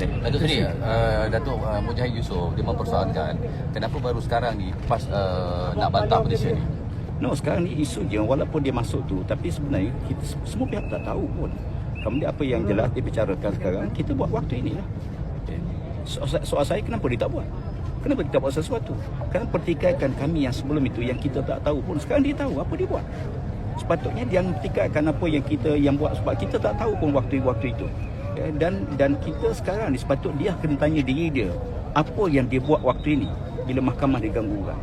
Datuk Seri, Datuk Mujahid Yusof dia mempersoalkan kenapa baru sekarang ni pas nak bantah Malaysia ni. No, sekarang ni isu je walaupun dia masuk tu, tapi sebenarnya kita semua pihak tak tahu pun. Kemudian apa yang jelas dibicarakan sekarang, kita buat waktu inilah. Soal saya, kenapa dia tak buat? Kenapa dia tak buat sesuatu? Kerana pertikaikan kami yang sebelum itu yang kita tak tahu pun, sekarang dia tahu apa dia buat. Sepatutnya dia pertikaikan apa yang kita yang buat, sebab kita tak tahu pun waktu itu. Dan kita sekarang ni sepatutnya dia kena tanya diri dia, apa yang dia buat waktu ini bila mahkamah diganggu orang.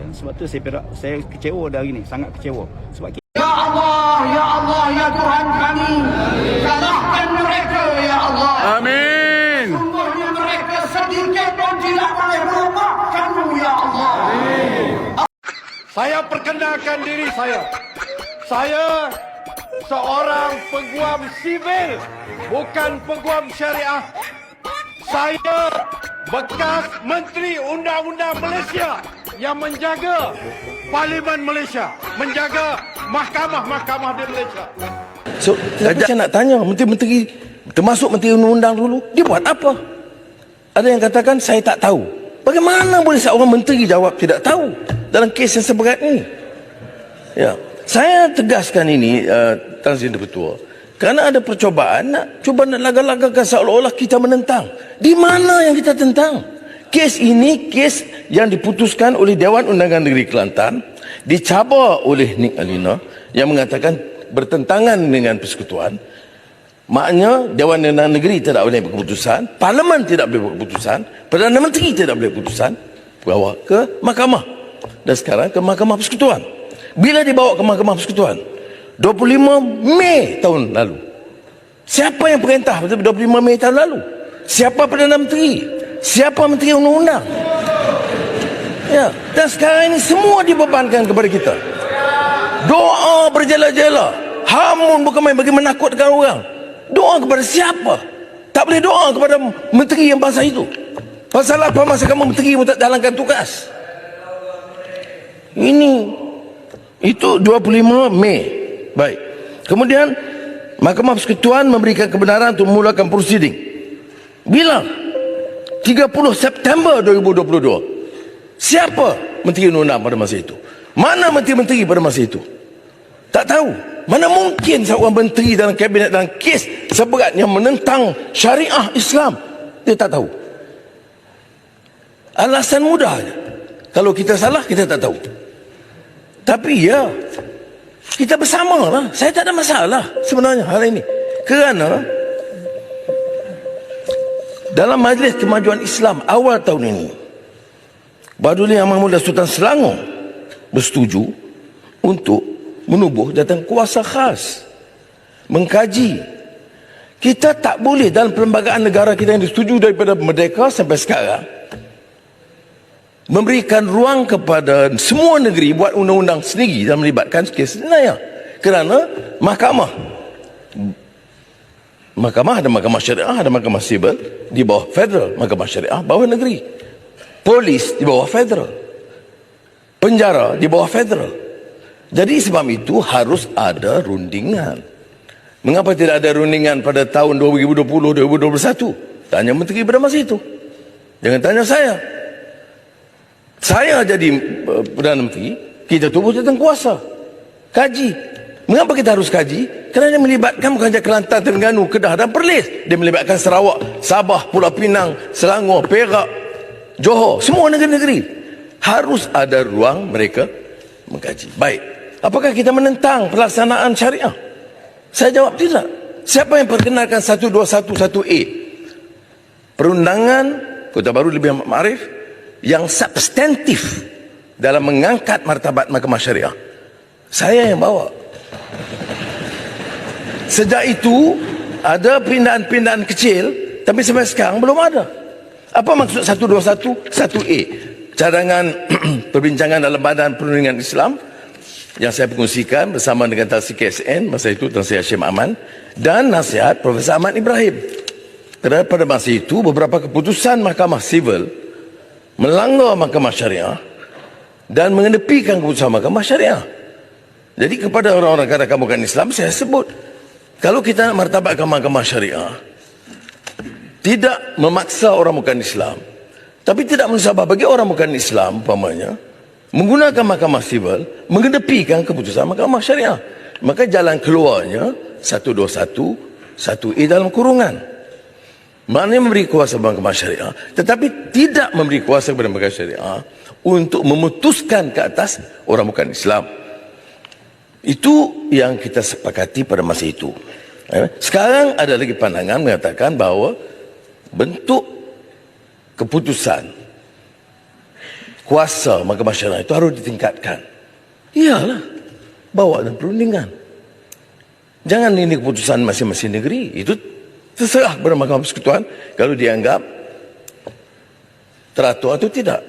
Sebab tu saya kecewa dari ni, sangat kecewa. Sebab Ya Allah, ya Tuhan kami, salahkan mereka, ya Allah. Amin. Sungguhnya mereka sedikit pun tidak boleh merubah kamu, ya Allah. Amin. Saya perkenalkan diri saya. Saya seorang peguam sivil, bukan peguam syariah. Saya bekas Menteri Undang-Undang Malaysia yang menjaga Parlimen Malaysia, menjaga mahkamah-mahkamah di Malaysia. So, tapi saya nak tanya, menteri-menteri, termasuk Menteri Undang-Undang dulu, dia buat apa? Ada yang katakan, saya tak tahu. Bagaimana boleh seorang menteri jawab tidak tahu dalam kes yang seberat ini? Ya, saya tegaskan ini, Tan Sri Ketua, kerana ada percobaan nak laga-lagakan seolah-olah kita menentang. Di mana yang kita tentang? Kes ini kes yang diputuskan oleh Dewan Undangan Negeri Kelantan, dicabar oleh Nik Alina yang mengatakan bertentangan dengan persekutuan. Maknanya Dewan Undangan Negeri tidak boleh berkeputusan, Parlimen tidak boleh berkeputusan, Perdana Menteri tidak boleh berkeputusan, bawa ke mahkamah. Dan sekarang ke Mahkamah Persekutuan. Bila dibawa ke Mahkamah Persekutuan? 25 Mei tahun lalu. Siapa yang perintah pada 25 Mei tahun lalu? Siapa Perdana Menteri? Siapa Menteri Undang-Undang? Ya, dan sekarang ini semua dibebankan kepada kita. Doa berjela-jela, hamun bukan main bagi menakutkan orang. Doa kepada siapa? Tak boleh doa kepada menteri yang bangsa itu. Pasal apa masa kamu menteri pun tak jalankan tugas? Itu 25 Mei. Baik. Kemudian Mahkamah Persekutuan memberikan kebenaran untuk memulakan prosiding. Bila? 30 September 2022. Siapa Menteri Undang-Undang pada masa itu? Mana menteri-menteri pada masa itu? Tak tahu. Mana mungkin seorang menteri dalam kabinet dalam kes seberat yang menentang syariah Islam, dia tak tahu. Alasan mudah. Kalau kita salah, kita tak tahu. Tapi ya, kita bersama lah. Saya tak ada masalah sebenarnya hari ini. Kerana dalam Majlis Kemajuan Islam awal tahun ini, Baduli Yang Mahmudah Sultan Selangor bersetuju untuk menubuh jawatan kuasa khas, mengkaji. Kita tak boleh dalam perlembagaan negara kita yang disetujui daripada merdeka sampai sekarang memberikan ruang kepada semua negeri buat undang-undang sendiri dan melibatkan kes sebenarnya. Kerana mahkamah ada mahkamah syariah, ada mahkamah sivil di bawah federal, mahkamah syariah bawah negeri, polis di bawah federal, penjara di bawah federal. Jadi sebab itu harus ada rundingan. Mengapa tidak ada rundingan pada tahun 2020-2021? Tanya menteri pada masa itu, jangan tanya saya. Saya jadi Perdana Menteri, kita tubuh tentang kuasa, kaji. Mengapa kita harus kaji? Kerana dia melibatkan bukan saja Kelantan, Terengganu, Kedah dan Perlis. Dia melibatkan Sarawak, Sabah, Pulau Pinang, Selangor, Perak, Johor, semua negeri-negeri. Harus ada ruang mereka mengkaji. Baik, apakah kita menentang pelaksanaan syariah? Saya jawab tidak. Siapa yang perkenalkan 1211A? Perundangan Kota Baru Lebih Ma'arif yang substantif dalam mengangkat martabat mahkamah syariah. Saya yang bawa. Sejak itu ada pindahan-pindahan kecil, tapi sampai sekarang belum ada. Apa maksud 1211A? Cadangan perbincangan dalam Badan Perundingan Islam yang saya kongsikan bersama dengan Tan Sri KSN masa itu, Tan Sri Hashim Aman, dan nasihat Profesor Ahmad Ibrahim. Kerana pada masa itu beberapa keputusan mahkamah sivil melanggar mahkamah syariah dan mengenepikan keputusan mahkamah syariah. Jadi kepada orang-orang kata kamu kan Islam, saya sebut, kalau kita nak martabatkan mahkamah syariah, tidak memaksa orang bukan Islam, tapi tidak mensabah bagi orang bukan Islam umpamanya menggunakan mahkamah sivil mengedepikan keputusan mahkamah syariah. Maka jalan keluarnya 121 1A dalam kurungan. Maknanya memberi kuasa mahkamah syariah, tetapi tidak memberi kuasa kepada mahkamah syariah untuk memutuskan ke atas orang bukan Islam. Itu yang kita sepakati pada masa itu. Sekarang ada lagi pandangan mengatakan bahawa bentuk keputusan kuasa mahkamah syariah itu harus ditingkatkan. Iyalah, bawa dan perundingan. Jangan ini keputusan masing-masing negeri. Itu terserah kepada Mahkamah Persekutuan kalau dianggap teratur atau tidak.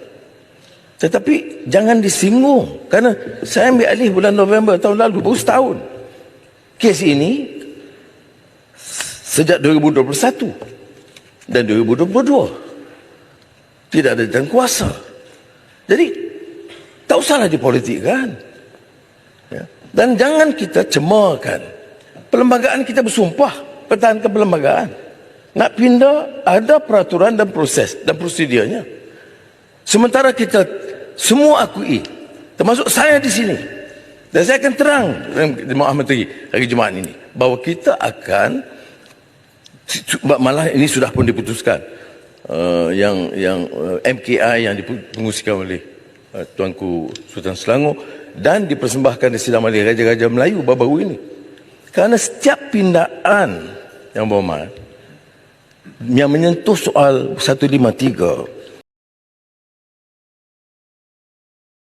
Tetapi jangan disinggung, kerana saya ambil alih bulan November tahun lalu, baru setahun. Kes ini sejak 2021 dan 2022 tidak ada jalan kuasa. Jadi tak usahlah dipolitikkan, ya. Dan jangan kita cemarkan perlembagaan. Kita bersumpah pertahankan perlembagaan. Nak pindah ada peraturan dan proses dan prosedurnya. Sementara kita semua akui, termasuk saya di sini, dan saya akan terang Jemaah Menteri hari Jumaat ini bahawa kita akan, malah ini sudah pun diputuskan, yang MKI yang dipengusikan oleh Tuanku Sultan Selangor dan dipersembahkan di Sidang Mahli Raja-Raja Melayu baru-baru ini. Kerana setiap pindaan yang berhormat yang menyentuh soal 153